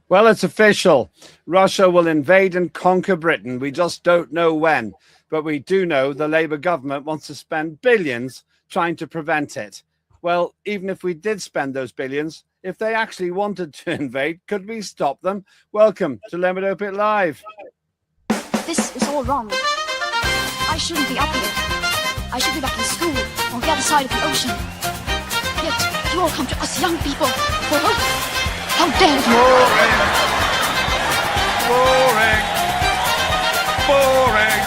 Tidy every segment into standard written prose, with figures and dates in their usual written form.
Well, it's official. Russia will invade and conquer Britain. We just don't know when. But we do know the Labour government wants to spend billions trying to prevent it. Well, even if we did spend those billions, if they actually wanted to invade, could we stop them? Welcome to Lembit Öpik Live. This is all wrong. I shouldn't be up here. I should be back in school on the other side of the ocean. Yet you all come to us young people for hope. How dare you! Boring. Boring. Boring.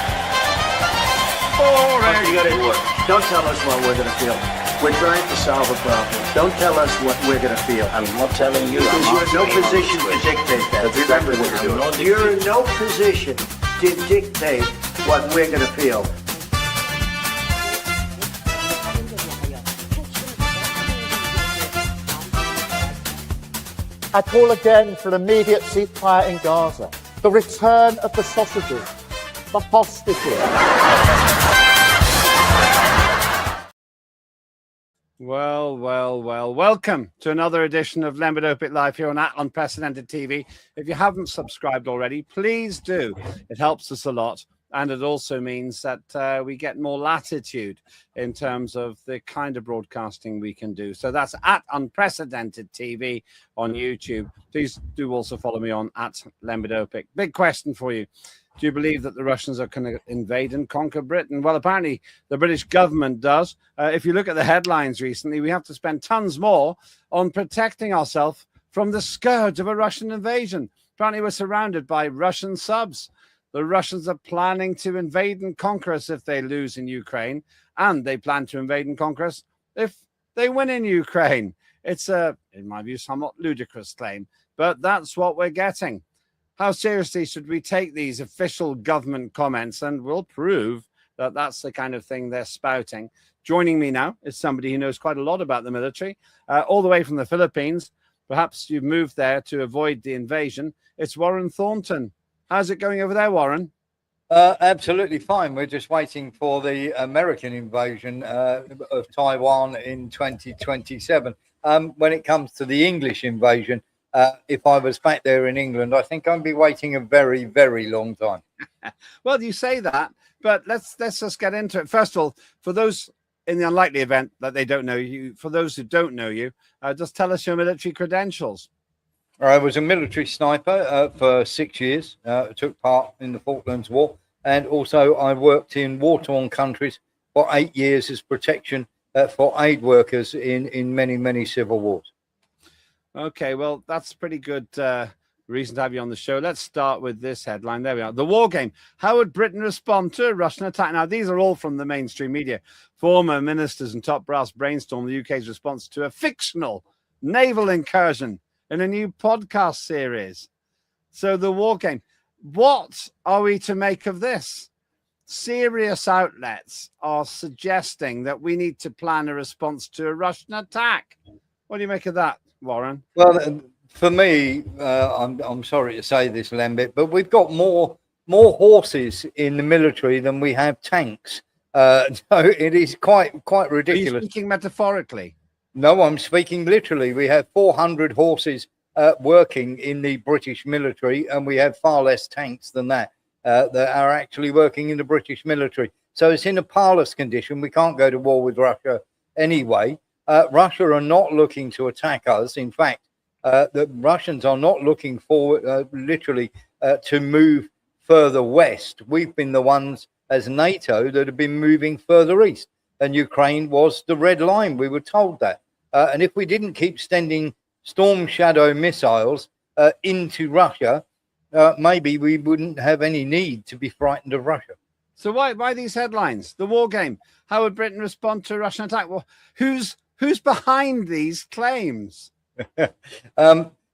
Boring. You got it work. Don't tell us what we're going to feel. We're trying to solve a problem. Don't tell us what we're going to feel. I'm not telling you. Because you're in no position to dictate that. Remember what you're doing. You're in no position to dictate what we're going to feel. I call again for an immediate ceasefire in Gaza, the return of the sausages, the hostages. Well, welcome to another edition of Lembit Öpik Live here on Unprecedented TV. If you haven't subscribed already, please do. It helps us a lot. And it also means that we get more latitude in terms of the kind of broadcasting we can do. So that's at Unprecedented TV on YouTube. Please do also follow me on at Lembit Öpik. Big question for you. Do you believe that the Russians are going to invade and conquer Britain? Well, apparently the British government does. If you look at the headlines recently, we have to spend tons more on protecting ourselves from the scourge of a Russian invasion. Apparently we're surrounded by Russian subs. The Russians are planning to invade and conquer us if they lose in Ukraine, and they plan to invade and conquer us if they win in Ukraine. It's a, in my view, somewhat ludicrous claim, but that's what we're getting. How seriously should we take these official government comments? And we'll prove that that's the kind of thing they're spouting. Joining me now is somebody who knows quite a lot about the military, all the way from the Philippines. Perhaps you've moved there to avoid the invasion. It's Warren Thornton. How's it going over there, Warren? Absolutely fine. We're just waiting for the American invasion of Taiwan in 2027. When it comes to the English invasion, if I was back there in England, I think I'd be waiting a very, very long time. Well, you say that, but let's just get into it. First of all, for those in the unlikely event that they don't know you, for those who don't know you, just tell us your military credentials. I was a military sniper for 6 years, took part in the Falklands War, and also I worked in war-torn countries for 8 years as protection for aid workers in many, many civil wars. Okay, well, that's a pretty good reason to have you on the show. Let's start with this headline. There we are. The war game. How would Britain respond to a Russian attack? Now, these are all from the mainstream media. Former ministers and top brass brainstorm the UK's response to a fictional naval incursion in a new podcast series. So the war game. What are we to make of this? Serious outlets are suggesting that we need to plan a response to a Russian attack. What do you make of that, Warren? Well, for me, I'm sorry to say this, Lembit, but we've got more horses in the military than we have tanks. So it is quite ridiculous. Are you speaking metaphorically? No, I'm speaking literally. We have 400 horses working in the British military, and we have far less tanks than that that are actually working in the British military. So it's in a parlous condition. We can't go to war with Russia anyway. Russia are not looking to attack us. In fact, the Russians are not looking forward, literally, to move further west. We've been the ones as NATO that have been moving further east. And Ukraine was the red line. We were told that. And if we didn't keep sending Storm Shadow missiles into Russia, maybe we wouldn't have any need to be frightened of Russia. So why these headlines? The war game. How would Britain respond to a Russian attack? Well, who's behind these claims?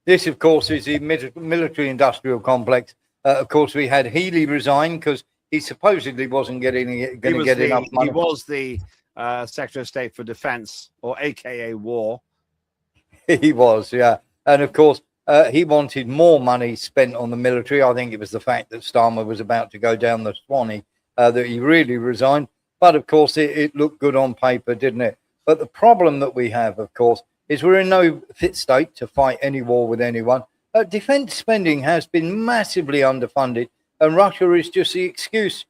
This, of course, is the military-industrial complex. Of course, we had Healy resign because he supposedly wasn't going to get enough money. He was the Secretary of State for Defense, or AKA War. He was, yeah. And of course, he wanted more money spent on the military. I think it was the fact that Starmer was about to go down the Swanee that he really resigned. But of course, it looked good on paper, didn't it? But the problem that we have, of course, is we're in no fit state to fight any war with anyone. defense spending has been massively underfunded, and Russia is just the excuse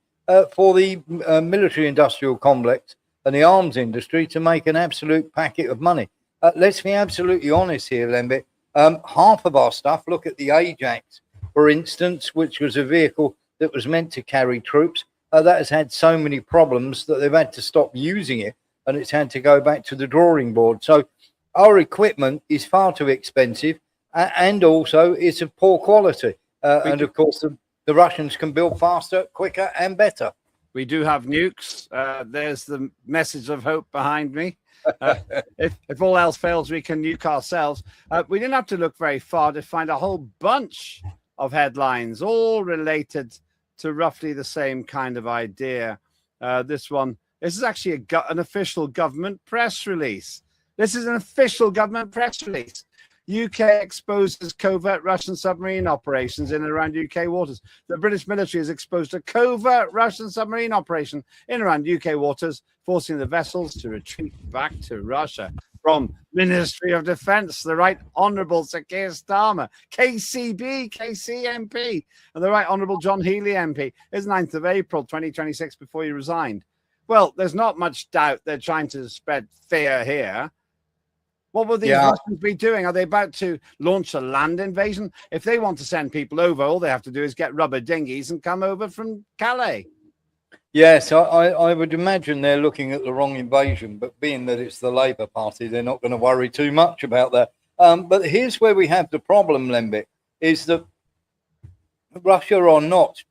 for the military industrial complex and the arms industry to make an absolute packet of money. Let's be absolutely honest here, Lembit. Half of our stuff, look at the Ajax, for instance, which was a vehicle that was meant to carry troops, that has had so many problems that they've had to stop using it, and it's had to go back to the drawing board. So our equipment is far too expensive, and also it's of poor quality. And of course, the Russians can build faster, quicker, and better. We do have nukes. There's the message of hope behind me. If all else fails, we can nuke ourselves. We didn't have to look very far to find a whole bunch of headlines, all related to roughly the same kind of idea. This is actually an official government press release. This is an official government press release. UK exposes covert Russian submarine operations in and around UK waters. The British military has exposed a covert Russian submarine operation in and around UK waters, forcing the vessels to retreat back to Russia. From Ministry of Defence, the Right Honourable Sir Keir Starmer, KCB, KCMP, and the Right Honourable John Healey MP. It's 9th of April 2026 before he resigned. Well, there's not much doubt they're trying to spread fear here. What will these Russians be doing? Are they about to launch a land invasion? If they want to send people over, all they have to do is get rubber dinghies and come over from Calais. Yes, I would imagine they're looking at the wrong invasion, but being that it's the Labour Party, they're not going to worry too much about that. But here's where we have the problem, Lembit, is that Russia are not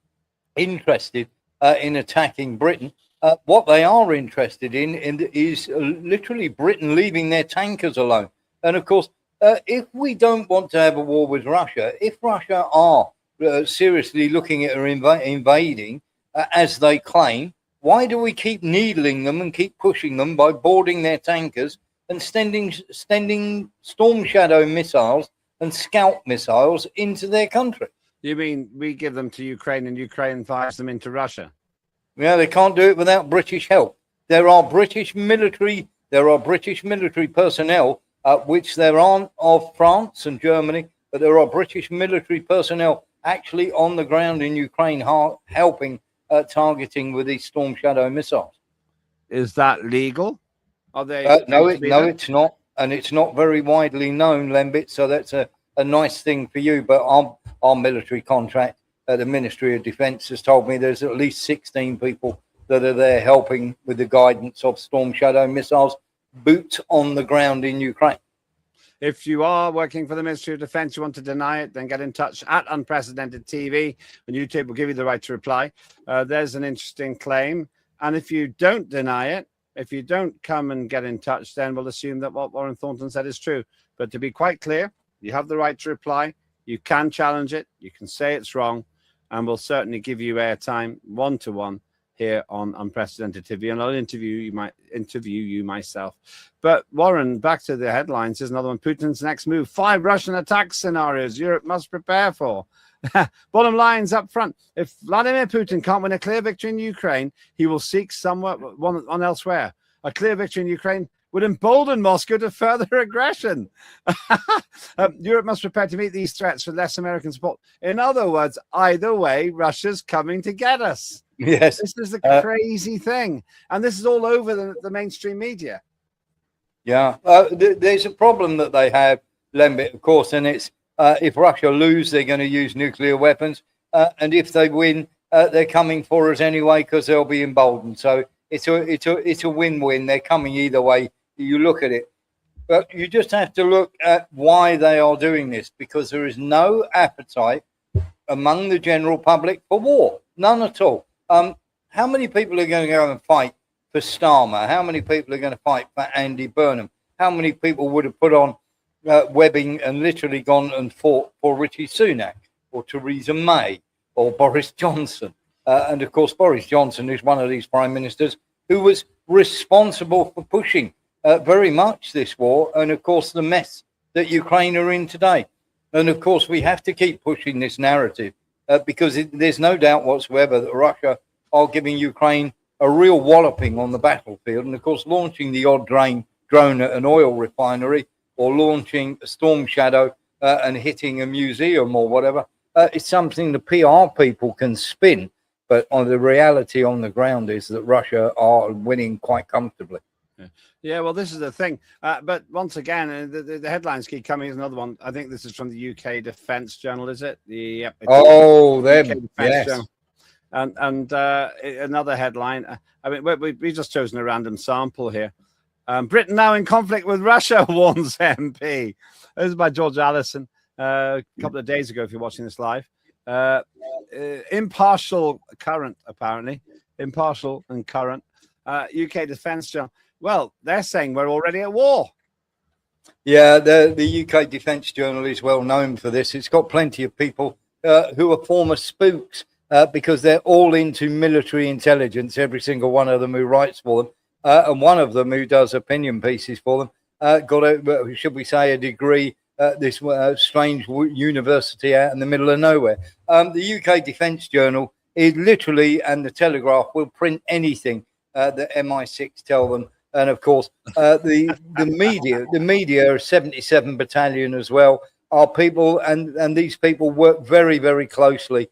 interested in attacking Britain. What they are interested in is literally Britain leaving their tankers alone. And of course, if we don't want to have a war with Russia, if Russia are seriously looking at invading, as they claim, why do we keep needling them and keep pushing them by boarding their tankers and sending Storm Shadow missiles and Scout missiles into their country? You mean we give them to Ukraine and Ukraine fires them into Russia? Yeah, they can't do it without British help. There are British military personnel, which there aren't of France and Germany, but there are British military personnel actually on the ground in Ukraine helping targeting with these Storm Shadow missiles. Is that legal? Are they? No, it's not, and it's not very widely known, Lembit. So that's a nice thing for you. But our military contract at the Ministry of Defence has told me there's at least 16 people that are there helping with the guidance of Storm Shadow missiles, boots on the ground in Ukraine. If you are working for the Ministry of Defence, you want to deny it, then get in touch at Unprecedented TV, and YouTube will give you the right to reply. There's an interesting claim. And if you don't deny it, if you don't come and get in touch, then we'll assume that what Warren Thornton said is true. But to be quite clear, you have the right to reply. You can challenge it. You can say it's wrong. And we'll certainly give you airtime one-to-one here on Unprecedented TV, and I'll interview you myself. But Warren, back to the headlines. Here's another one. Putin's next move: 5 Russian attack scenarios Europe must prepare for. Bottom line's up front. If Vladimir Putin can't win a clear victory in Ukraine, he will seek one elsewhere. A clear victory in Ukraine would embolden Moscow to further aggression. Europe must prepare to meet these threats with less American support. In other words, either way, Russia's coming to get us. Yes. This is the crazy thing. And this is all over the mainstream media. Yeah. There's a problem that they have, Lembit, of course, and it's if Russia lose, they're going to use nuclear weapons. And if they win, they're coming for us anyway because they'll be emboldened. So it's a win-win. They're coming either way. You look at it. But you just have to look at why they are doing this, because there is no appetite among the general public for war. None at all. How many people are going to go and fight for Starmer? How many people are going to fight for Andy Burnham? How many people would have put on webbing and literally gone and fought for Rishi Sunak or Theresa May or Boris Johnson? And of course, Boris Johnson is one of these prime ministers who was responsible for pushing very much this war, and of course the mess that Ukraine are in today. And of course we have to keep pushing this narrative because there's no doubt whatsoever that Russia are giving Ukraine a real walloping on the battlefield, and of course launching the odd drone at an oil refinery or launching a Storm Shadow and hitting a museum or whatever. It's something the PR people can spin, but on the reality on the ground is that Russia are winning quite comfortably. Yeah, well, this is the thing. But once again, the headlines keep coming. Is another one. I think this is from the UK Defence Journal, is it? Yep, Them. UK Defence Yes. Journal. And another headline. I mean, we've just chosen a random sample here. Britain now in conflict with Russia, warns MP. This is by George Allison a couple of days ago, if you're watching this live. Impartial current, apparently. Impartial and current. UK Defence Journal. Well, they're saying we're already at war. Yeah, the UK Defence Journal is well known for this. It's got plenty of people who are former spooks because they're all into military intelligence, every single one of them who writes for them. And one of them who does opinion pieces for them got a, should we say, a degree at this strange university out in the middle of nowhere. The UK Defence Journal is literally, and the Telegraph will print anything that MI6 tell them. And of course, the media, 77 Battalion as well, are people, and these people work very, very closely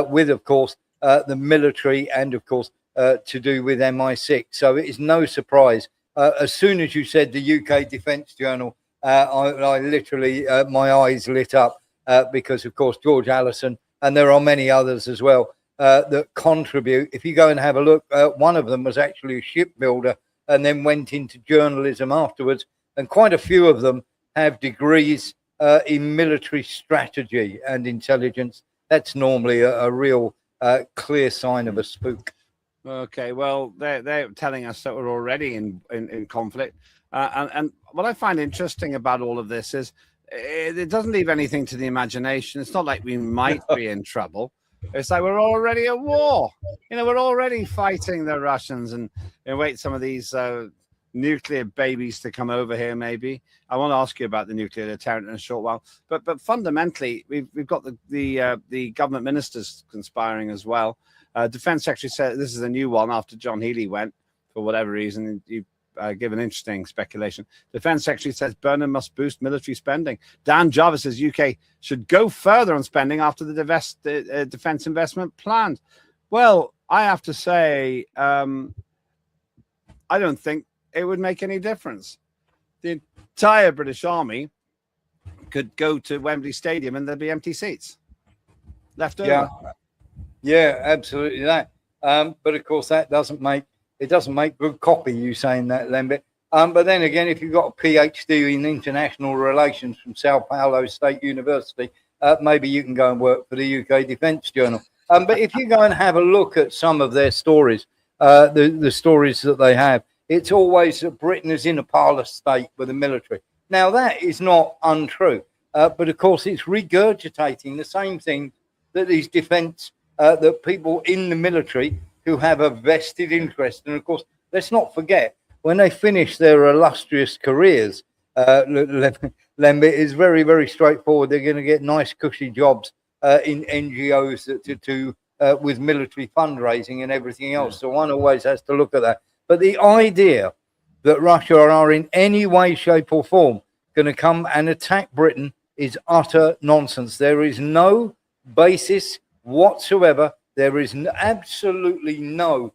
with, of course, the military, and of course, to do with MI6. So it is no surprise. As soon as you said the UK Defence Journal, I literally, my eyes lit up because, of course, George Allison, and there are many others as well that contribute. If you go and have a look, one of them was actually a shipbuilder and then went into journalism afterwards. And quite a few of them have degrees in military strategy and intelligence. That's normally a real clear sign of a spook. Okay, well, they're telling us that we're already in conflict. And what I find interesting about all of this is it doesn't leave anything to the imagination. It's not like we might be in trouble. It's like we're already at war. You know, we're already fighting the Russians and wait some of these nuclear babies to come over here, maybe. I want to ask you about the nuclear deterrent in a short while. But fundamentally, we've got the government ministers conspiring as well. Defense Secretary said this is a new one after John Healey went for whatever reason. You give an interesting speculation. Defense Secretary says Burnham must boost military spending. Dan Jarvis says UK should go further on spending after the defense investment plan. Well, I have to say, I don't think it would make any difference. The entire British Army could go to Wembley Stadium and there'd be empty seats left over. Yeah, absolutely that. But of course, that doesn't make good copy, you saying that, Lembit. But then again, if you've got a PhD in international relations from Sao Paulo State University, maybe you can go and work for the UK Defence Journal. But if you go and have a look at some of their stories, the stories that they have, it's always that Britain is in a parlous state with the military. Now, that is not untrue. But of course, it's regurgitating the same thing that these defence, that people in the military who have a vested interest. And of course, let's not forget, when they finish their illustrious careers, Lembit is very, very straightforward. They're going to get nice, cushy jobs in NGOs with military fundraising and everything else. So one always has to look at that. But the idea that Russia are in any way, shape or form going to come and attack Britain is utter nonsense. There is no basis whatsoever. There is absolutely no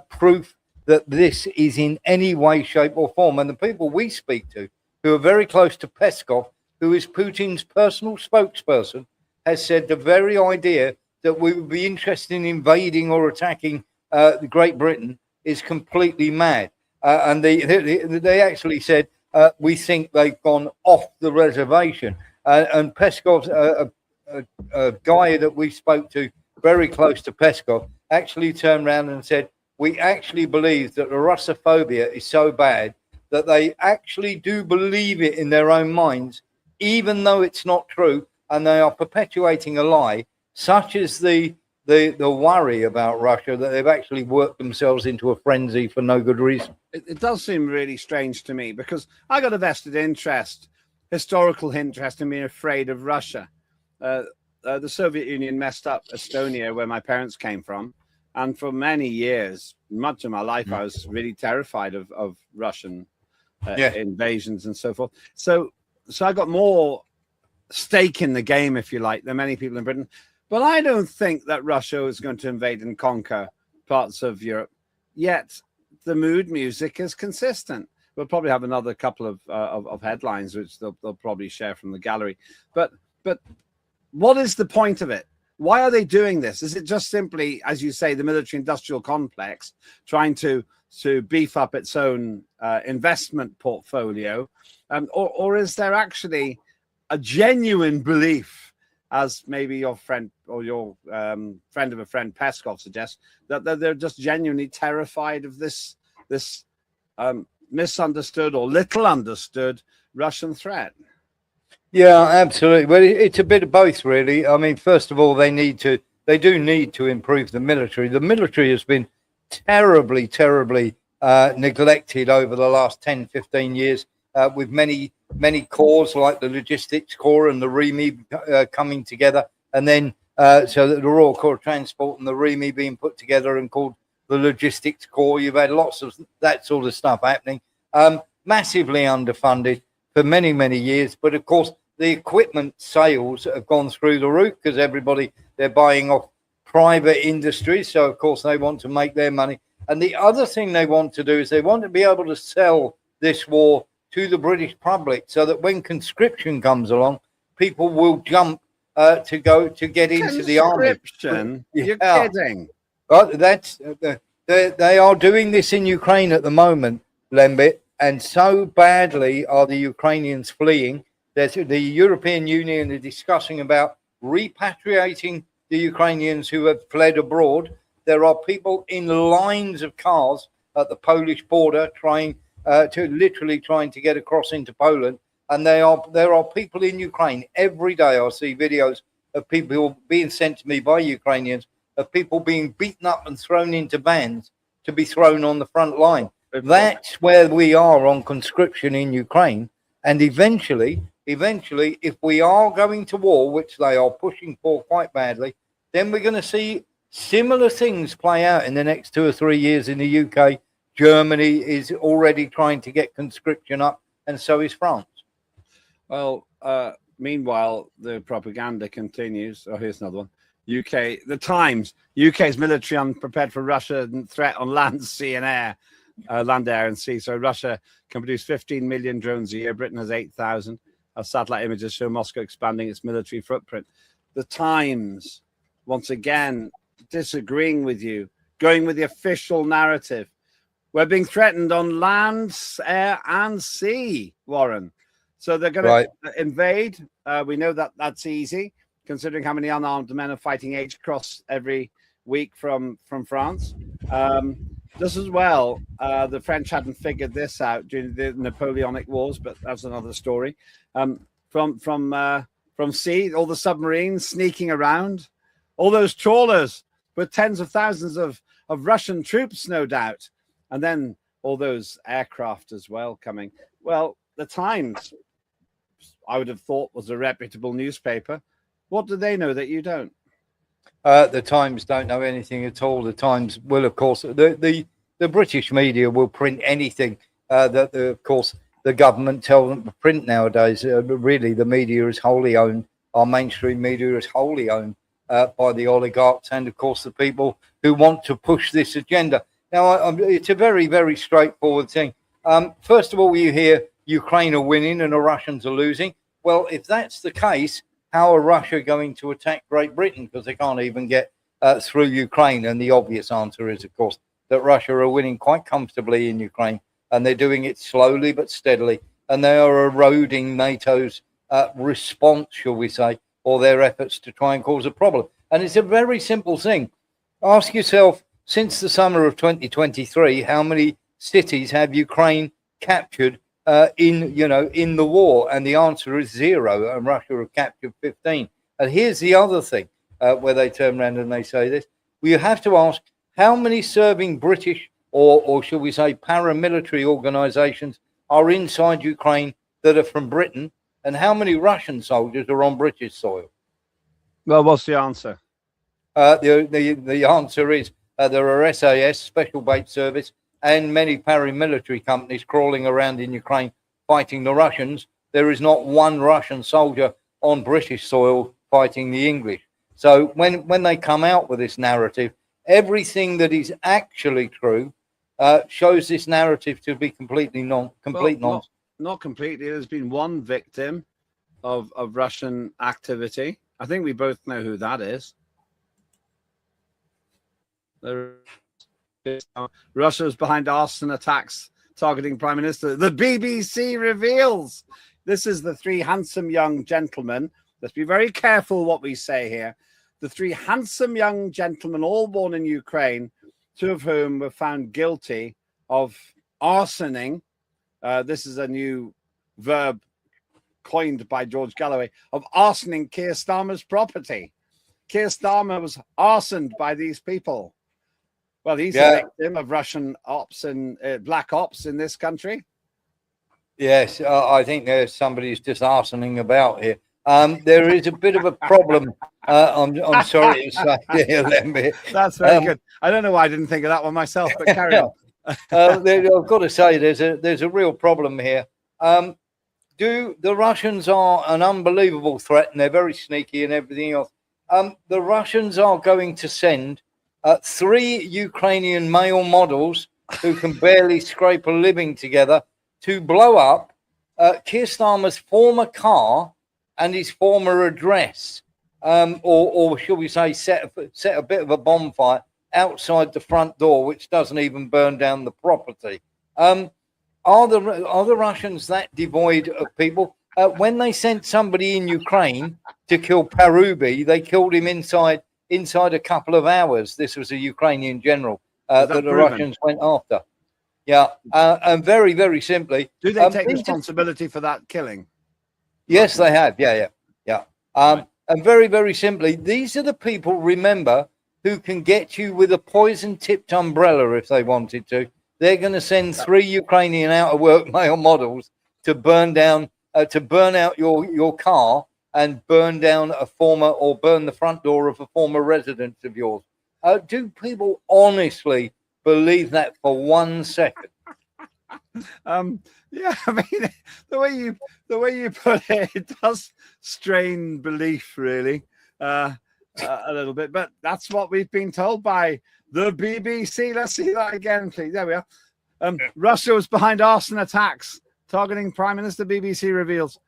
proof that this is in any way, shape or form. And the people we speak to, who are very close to Peskov, who is Putin's personal spokesperson, has said the very idea that we would be interested in invading or attacking Great Britain is completely mad. And they actually said, we think they've gone off the reservation. And Peskov's a guy that we spoke to very close to Peskov actually turned around and said, we actually believe that the Russophobia is so bad that they actually do believe it in their own minds, even though it's not true, and they are perpetuating a lie, such as the worry about Russia that they've actually worked themselves into a frenzy for no good reason. It does seem really strange to me because I got a vested interest, historical interest in being afraid of Russia. The Soviet Union messed up Estonia, where my parents came from. And for many years, much of my life, I was really terrified of Russian invasions and so forth. So I got more stake in the game, if you like, than many people in Britain. But I don't think that Russia is going to invade and conquer parts of Europe. Yet the mood music is consistent. We'll probably have another couple of headlines, which they'll probably share from the gallery. But what is the point of it? Why are they doing this? Is it just simply, as you say, the military-industrial complex trying to beef up its own investment portfolio, or is there actually a genuine belief, as maybe your friend or your friend of a friend Peskov suggests, that they're just genuinely terrified of this misunderstood or little understood Russian threat? Yeah, absolutely. Well, it's a bit of both, really. I mean, first of all, they do need to improve the military. The military has been terribly neglected over the last 10, 15 years, with many corps like the Logistics Corps and the REME coming together, and then so that the Royal Corps of Transport and the REME being put together and called the Logistics Corps. You've had lots of that sort of stuff happening. Massively underfunded for many years, but of course the equipment sales have gone through the roof because they're buying off private industries, so of course they want to make their money. And the other thing they want to do is they want to be able to sell this war to the British public, so that when conscription comes along, people will jump to get into the army. You're kidding. But they are doing this in Ukraine at the moment, Lembit, and so badly are the Ukrainians fleeing that the European Union are discussing about repatriating the Ukrainians who have fled abroad. There are people in lines of cars at the Polish border trying to get across into Poland, and there are people in Ukraine every day. I see videos of people being sent to me by Ukrainians of people being beaten up and thrown into vans to be thrown on the front line. That's where we are on conscription in Ukraine, and eventually, if we are going to war, which they are pushing for quite badly, then we're going to see similar things play out in the next 2 or 3 years in the UK. Germany is already trying to get conscription up, and so is France. Well, meanwhile, the propaganda continues. Oh, here's another one. UK, the Times, UK's military unprepared for Russian threat on land, sea and air. Land, air and sea. So Russia can produce 15 million drones a year. Britain has 8,000. Our satellite images show Moscow expanding its military footprint. The Times, once again, disagreeing with you, going with the official narrative. We're being threatened on land, air and sea, Warren. So they're going to invade. We know that that's easy, considering how many unarmed men are fighting across every week from France. This as well, the French hadn't figured this out during the Napoleonic Wars, but that's another story. From sea, all the submarines sneaking around, all those trawlers with tens of thousands of Russian troops, no doubt, and then all those aircraft as well coming. Well, the Times, I would have thought, was a reputable newspaper. What do they know that you don't? The Times don't know anything at all. The Times will, of course, the British media will print anything that, of course, the government tell them to print nowadays. Really, the media is wholly owned. Our mainstream media is wholly owned by the oligarchs and, of course, the people who want to push this agenda. Now, it's a very straightforward thing. First of all, you hear Ukraine are winning and the Russians are losing. Well, if that's the case, how are Russia going to attack Great Britain? Because they can't even get through Ukraine. And the obvious answer is, of course, that Russia are winning quite comfortably in Ukraine, and they're doing it slowly but steadily. And they are eroding NATO's response, shall we say, or their efforts to try and cause a problem. And it's a very simple thing. Ask yourself, since the summer of 2023, how many cities have Ukraine captured in the war? And the answer is 0, and Russia have captured 15. And here's the other thing where they turn around and they say this. Well, you have to ask, how many serving British or shall we say paramilitary organizations are inside Ukraine that are from Britain, and how many Russian soldiers are on British soil? Well, what's the answer? The answer is there are SAS, Special Base Service, and many paramilitary companies crawling around in Ukraine fighting the Russians. There is not one Russian soldier on British soil fighting the English. So when they come out with this narrative, everything that is actually true shows this narrative to be completely nonsense. Not completely. There's been one victim of Russian activity. I think we both know who that is. Russia's behind arson attacks targeting Prime Minister. The BBC reveals this is the three handsome young gentlemen. Let's be very careful what we say here. The three handsome young gentlemen, all born in Ukraine, two of whom were found guilty of arsoning. This is a new verb coined by George Galloway, of arsoning Keir Starmer's property. Keir Starmer was arsoned by these people. Well, he's a victim of Russian ops and black ops in this country. Yes, I think there's somebody's just arsoning about here. There is a bit of a problem. I'm sorry to say, Lembit. That's very good. I don't know why I didn't think of that one myself, but carry on. I've got to say, there's a real problem here. The Russians are an unbelievable threat, and they're very sneaky and everything else. The Russians are going to send 3 Ukrainian male models who can barely scrape a living together to blow up Keir Starmer's former car and his former address, or shall we say, set a bit of a bonfire outside the front door, which doesn't even burn down the property. Are the Russians that devoid of people? When they sent somebody in Ukraine to kill Parubi, they killed him inside a couple of hours. This was a Ukrainian general that the Russians went after. Yeah, and very, very simply, do they take responsibility for that killing? Yes, they have. Yeah. And very, very simply, these are the people, remember, who can get you with a poison-tipped umbrella if they wanted to. They're going to send 3 Ukrainian out-of-work male models to burn out your car and burn down burn the front door of a former residence of yours. Do people honestly believe that for 1 second? Yeah, I mean, the way you put it, it does strain belief, really, a little bit. But that's what we've been told by the BBC. Let's see that again, please. There we are. Russia was behind arson attacks targeting Prime Minister. BBC reveals.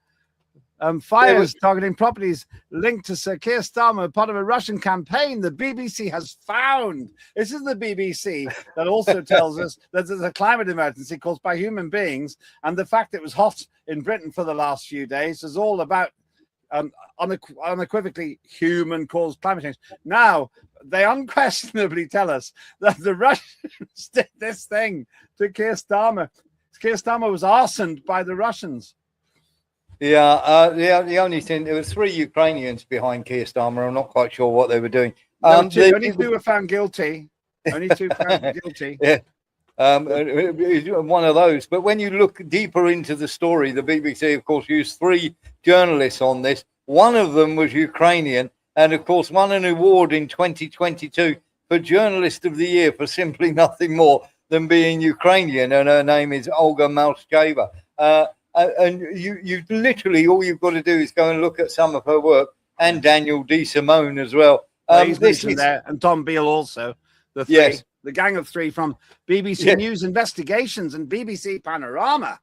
Fires targeting properties linked to Sir Keir Starmer, part of a Russian campaign the BBC has found. This is the BBC that also tells us that there's a climate emergency caused by human beings, and the fact it was hot in Britain for the last few days is all about unequivocally human-caused climate change. Now, they unquestionably tell us that the Russians did this thing to Keir Starmer. Keir Starmer was arsoned by the Russians. Yeah, the only thing, there were 3 Ukrainians behind Keir Starmer. I'm not quite sure what they were doing. Only 2 were found guilty. Only 2 found guilty. Yeah, one of those. But when you look deeper into the story, the BBC, of course, used 3 journalists on this. One of them was Ukrainian, and of course, won an award in 2022 for Journalist of the Year for simply nothing more than being Ukrainian, and her name is Olga Malshcheva. And you literally, all you've got to do is go and look at some of her work, and Daniel D. Simone as well. This is there, and Tom Beale also. The gang of 3 from BBC News Investigations and BBC Panorama.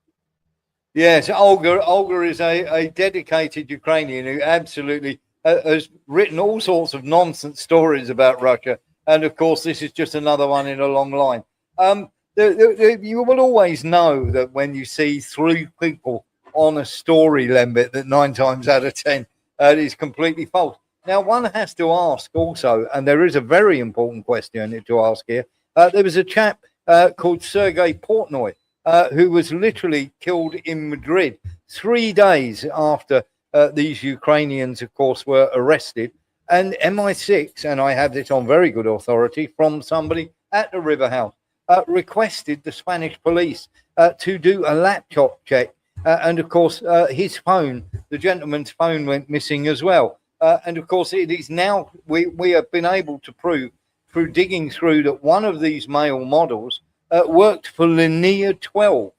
Yes, Olga is a dedicated Ukrainian who absolutely has written all sorts of nonsense stories about Russia. And of course, this is just another one in a long line. You will always know that when you see 3 people on a story, Lembit, that 9 times out of 10 is completely false. Now, one has to ask also, and there is a very important question to ask here. There was a chap called Sergei Portnoy who was literally killed in Madrid 3 days after these Ukrainians, of course, were arrested. And MI6, and I have this on very good authority from somebody at the River House, requested the Spanish police to do a laptop check. And of course, his phone, the gentleman's phone, went missing as well. And of course, it is now, we have been able to prove through digging through that one of these male models worked for Linear 12,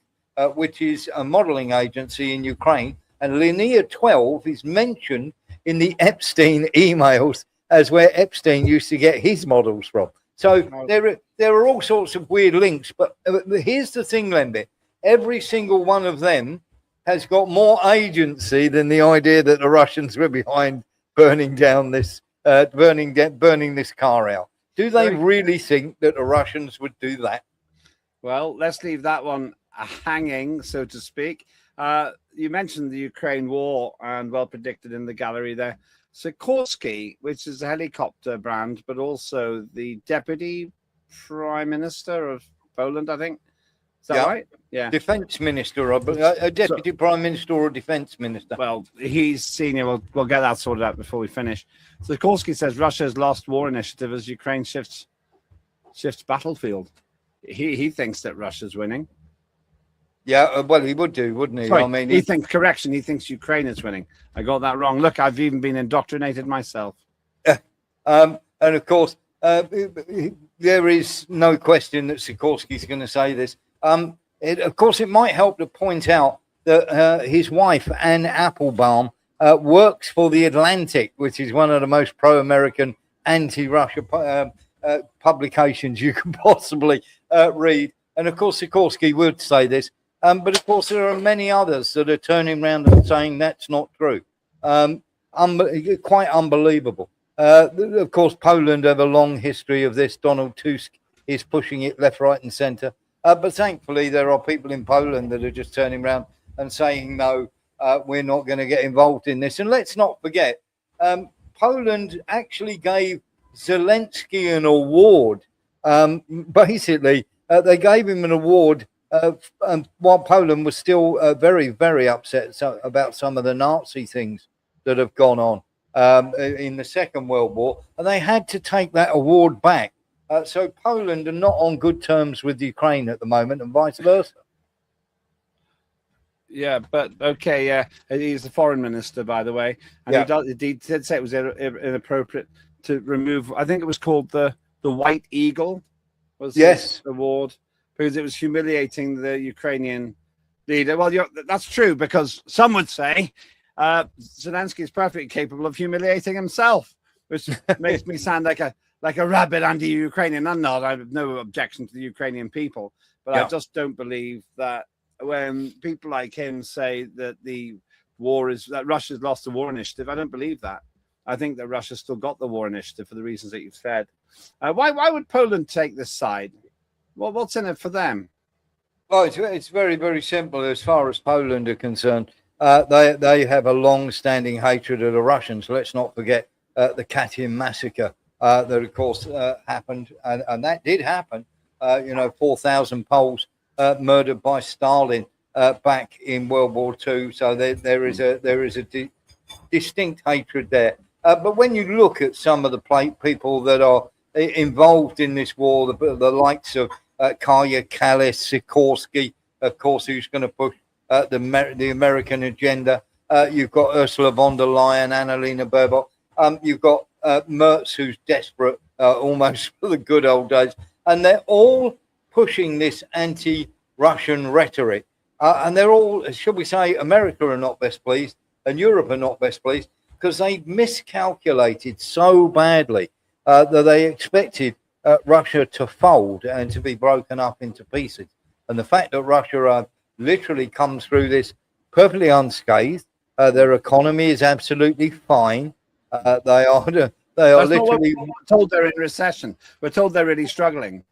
which is a modeling agency in Ukraine. And Linear 12 is mentioned in the Epstein emails as where Epstein used to get his models from. So there are all sorts of weird links. But here's the thing, Lembit. Every single one of them has got more agency than the idea that the Russians were behind burning down this, burning this car out. Do they really think that the Russians would do that? Well, let's leave that one hanging, so to speak. You mentioned the Ukraine war, and well predicted in the gallery there. Sikorsky, which is a helicopter brand, but also the deputy prime minister of Poland, I think. Is that right? Yeah. Defense minister, a deputy prime minister or a defense minister. Well, he's senior. We'll get that sorted out before we finish. Sikorsky says Russia has lost war initiative as Ukraine shifts battlefield. He thinks that Russia's winning. Yeah, well, he would do, wouldn't he? Sorry, I mean, he thinks correction. He thinks Ukraine is winning. I got that wrong. Look, I've even been indoctrinated myself. And of course, there is no question that Sikorsky's going to say this. Of course, it might help to point out that his wife, Anne Applebaum, works for The Atlantic, which is one of the most pro-American, anti-Russia publications you can possibly read. And of course, Sikorsky would say this. But of course, there are many others that are turning around and saying that's not true. Quite unbelievable. Of course, Poland have a long history of this. Donald Tusk is pushing it left, right, and centre. But thankfully, there are people in Poland that are just turning around and saying, no, we're not going to get involved in this. And let's not forget, Poland actually gave Zelensky an award. Basically, they gave him an award while Poland was still very, very upset about some of the Nazi things that have gone on in the Second World War. And they had to take that award back. So Poland are not on good terms with Ukraine at the moment, and vice versa. Yeah, but okay, yeah, he's the foreign minister, by the way, and he did say it was inappropriate to remove. I think it was called the White Eagle. Was this award because it was humiliating the Ukrainian leader. Well, that's true because some would say Zelensky is perfectly capable of humiliating himself, which makes me sound like a rabid anti-Ukrainian. I'm not. I have no objection to the Ukrainian people, but I just don't believe that when people like him say that that Russia's lost the war initiative, I don't believe that. I think that Russia's still got the war initiative for the reasons that you've said. Why would Poland take this side? Well, what's in it for them? Well, it's very, very simple as far as Poland are concerned. They have a long-standing hatred of the Russians. Let's not forget the Katyn massacre that, of course, happened, and that did happen. 4,000 Poles murdered by Stalin back in World War II. So there is a distinct hatred there. But when you look at some of the people that are involved in this war, the likes of Kaya Kallis, Sikorsky, of course, who's going to push the American agenda. You've got Ursula von der Leyen, Annalena Baerbock. You've got Merz, who's desperate almost for the good old days. And they're all pushing this anti-Russian rhetoric. And they're all, should we say, America are not best pleased and Europe are not best pleased because they miscalculated so badly that they expected Russia to fold and to be broken up into pieces. And the fact that Russia literally comes through this perfectly unscathed, their economy is absolutely fine. They are literally. We're told they're in recession. We're told they're really struggling.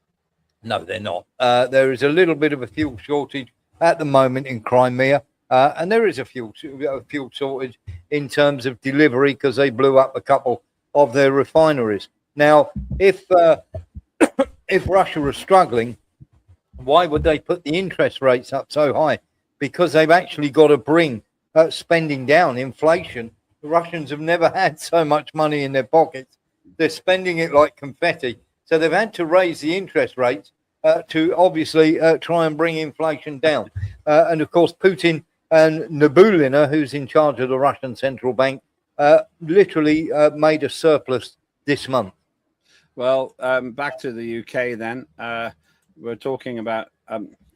No, they're not. There is a little bit of a fuel shortage at the moment in Crimea, and there is a fuel shortage in terms of delivery because they blew up a couple of their refineries. Now, if Russia is struggling, why would they put the interest rates up so high? Because they've actually got to bring spending down, inflation. The Russians have never had so much money in their pockets. They're spending it like confetti. So they've had to raise the interest rates to obviously try and bring inflation down. And of course, Putin and Nabulina, who's in charge of the Russian central bank, literally made a surplus this month. Well, back to the UK then. We're talking about,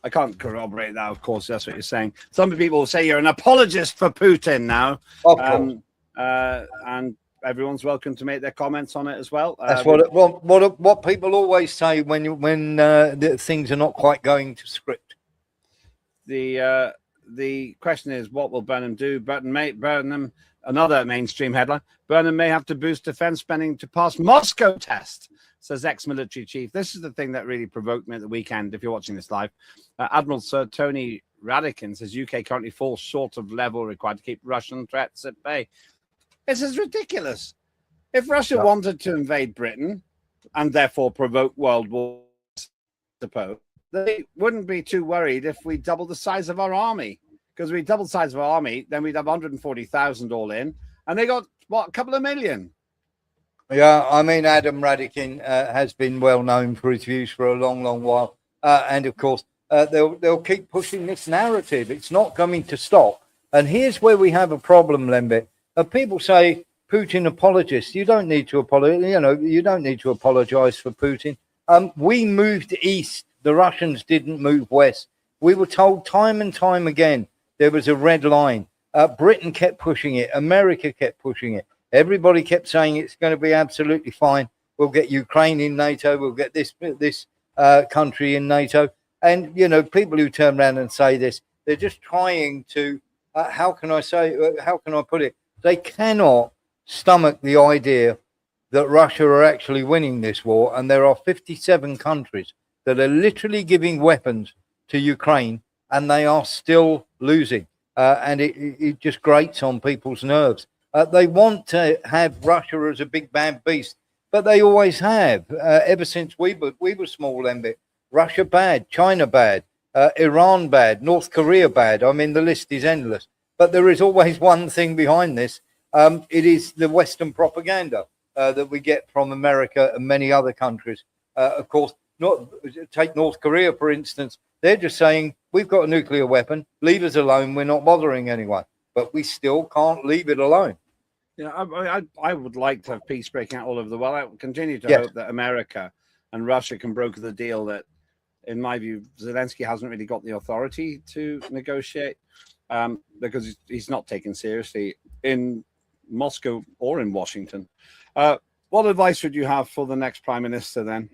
I can't corroborate that, of course. That's what you're saying. Some people will say you're an apologist for Putin now. Of course. And everyone's welcome to make their comments on it as well. That's what people always say when the things are not quite going to script. The question is, what will Burnham do? Burnham, another mainstream headline, Burnham may have to boost defense spending to pass Moscow test, says ex-military chief. This is the thing that really provoked me at the weekend, if you're watching this live. Admiral Sir Tony Radakin says UK currently falls short of level required to keep Russian threats at bay. This is ridiculous. If Russia wanted to invade Britain and therefore provoke World War, suppose, they wouldn't be too worried if we doubled the size of our army. Because we doubled the size of our army, then we'd have 140,000 all in. And they got, what, a couple of million? Yeah, I mean, Adam Radakin has been well known for his views for a long, long while. And of course, they'll keep pushing this narrative. It's not coming to stop. And here's where we have a problem, Lembit. People say Putin apologist. You don't need to apologize. You don't need to apologize for Putin. We moved east. The Russians didn't move west. We were told time and time again there was a red line. Britain kept pushing it. America kept pushing it. Everybody kept saying it's going to be absolutely fine. We'll get Ukraine in NATO. We'll get this country in NATO. And, people who turn around and say this, they're just trying to, how can I put it? They cannot stomach the idea that Russia are actually winning this war. And there are 57 countries that are literally giving weapons to Ukraine, and they are still losing. And it just grates on people's nerves. They want to have Russia as a big bad beast, but they always have. Ever since we were small, Lembit. Russia bad, China bad, Iran bad, North Korea bad. I mean, the list is endless. But there is always one thing behind this. It is the Western propaganda that we get from America and many other countries. Of course, take North Korea, for instance. They're just saying, we've got a nuclear weapon, leave us alone, we're not bothering anyone. But we still can't leave it alone. I would like to have peace breaking out all over the world. I continue to hope that America and Russia can broker the deal that, in my view, Zelensky hasn't really got the authority to negotiate because he's not taken seriously in Moscow or in Washington. What advice would you have for the next prime minister then?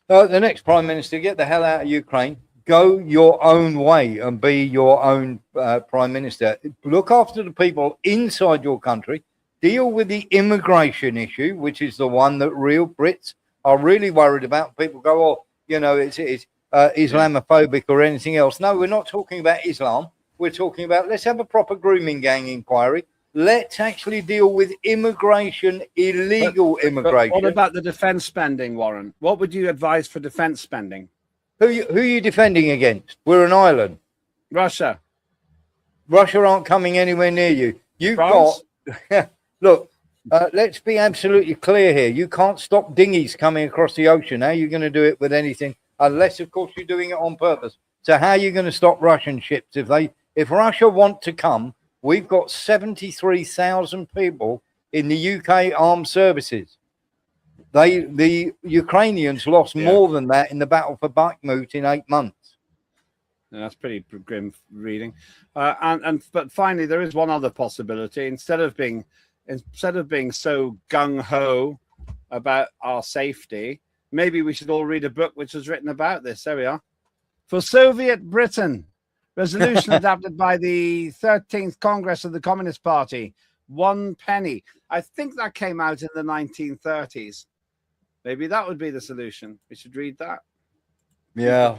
The next prime minister, get the hell out of Ukraine. Go your own way and be your own prime minister. Look after the people inside your country. Deal with the immigration issue, which is the one that real Brits are really worried about. People go, it's Islamophobic or anything else. No, we're not talking about Islam. We're talking about, let's have a proper grooming gang inquiry. Let's actually deal with immigration, illegal immigration. What about the defense spending, Warren? What would you advise for defense spending? Who are you defending against? We're an island. Russia. Russia aren't coming anywhere near you. You've France? got... Look, let's be absolutely clear here. You can't stop dinghies coming across the ocean. How are you going to do it with anything? Unless, of course, you're doing it on purpose. So how are you going to stop Russian ships? If Russia want to come, we've got 73,000 people in the UK armed services. The Ukrainians lost more than that in the battle for Bakhmut in 8 months. Yeah, that's pretty grim reading. But finally, there is one other possibility. Instead of being so gung ho about our safety, maybe we should all read a book which was written about this. There we are. For Soviet Britain, resolution adopted by the 13th Congress of the Communist Party. 1 penny. I think that came out in the 1930s. Maybe that would be the solution. We should read that. Yeah,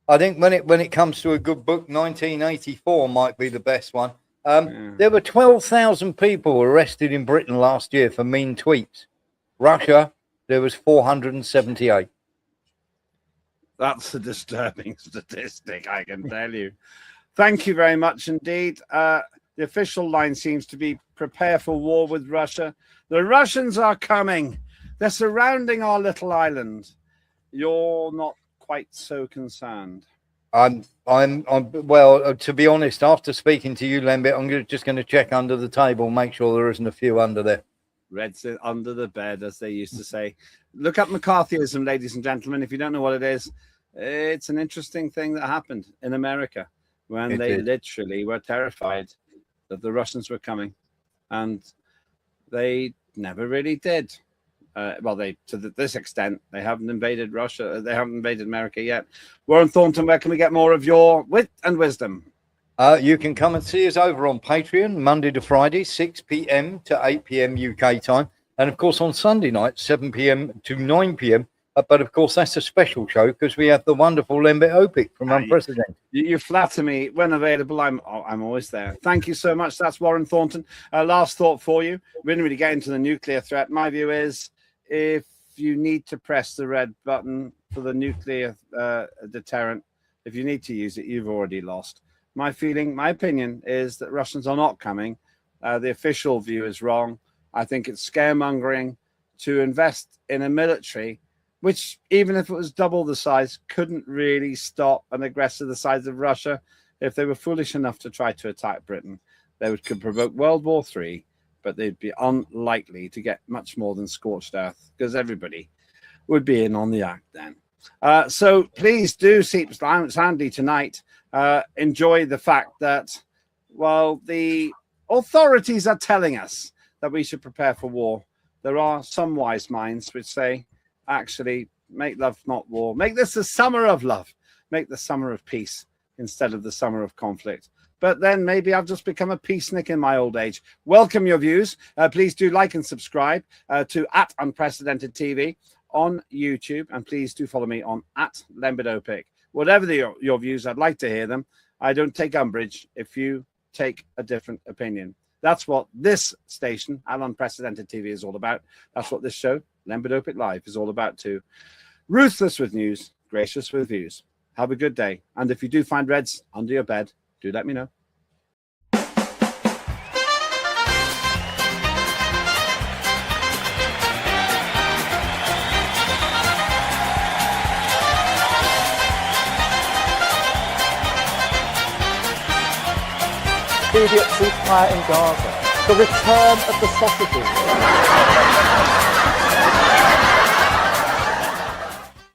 I think when it comes to a good book, 1984 might be the best one. There were 12,000 people arrested in Britain last year for mean tweets. Russia, there was 478. That's a disturbing statistic, I can tell you. Thank you very much indeed. The official line seems to be prepare for war with Russia. The Russians are coming. They're surrounding our little island. You're not quite so concerned. Well, to be honest, after speaking to you, Lembit, I'm just going to check under the table, make sure there isn't a few under there. Red's under the bed, as they used to say. Look up McCarthyism, ladies and gentlemen. If you don't know what it is, it's an interesting thing that happened in America when It they did. literally were terrified that the Russians were coming, and they never really did. Well, this extent, they haven't invaded Russia. They haven't invaded America yet. Warren Thornton, where can we get more of your wit and wisdom? You can come and see us over on Patreon, Monday to Friday, 6 p.m. to 8 p.m. UK time. And of course, on Sunday night, 7 p.m. to 9 p.m. But of course, that's a special show because we have the wonderful Lembit Öpik from Unprecedented. You flatter me. When available, I'm always there. Thank you so much. That's Warren Thornton. Last thought for you. We didn't really get into the nuclear threat. My view is if you need to press the red button for the nuclear deterrent, if you need to use it, you've already lost. My opinion is that Russians are not coming. The official view is wrong. I think it's scaremongering to invest in a military which, even if it was double the size, couldn't really stop an aggressor the size of Russia. If they were foolish enough to try to attack Britain, they could provoke World War III, but they'd be unlikely to get much more than scorched earth because everybody would be in on the act then. So please do sleep soundly tonight. Enjoy the fact that, well, the authorities are telling us that we should prepare for war. There are some wise minds which say, actually, make love, not war. Make this the summer of love. Make the summer of peace instead of the summer of conflict. But then maybe I've just become a peacenik in my old age. Welcome your views. Please do like and subscribe to @Unprecedented TV on YouTube. And please do follow me on @Lembit Öpik. Whatever your views, I'd like to hear them. I don't take umbrage if you take a different opinion. That's what this station, Unprecedented TV, is all about. That's what this show, Lembit Öpik Live, is all about too. Ruthless with news, gracious with views. Have a good day. And if you do find reds under your bed, do let me know. Immediate ceasefire in Gaza. The return of the sausages.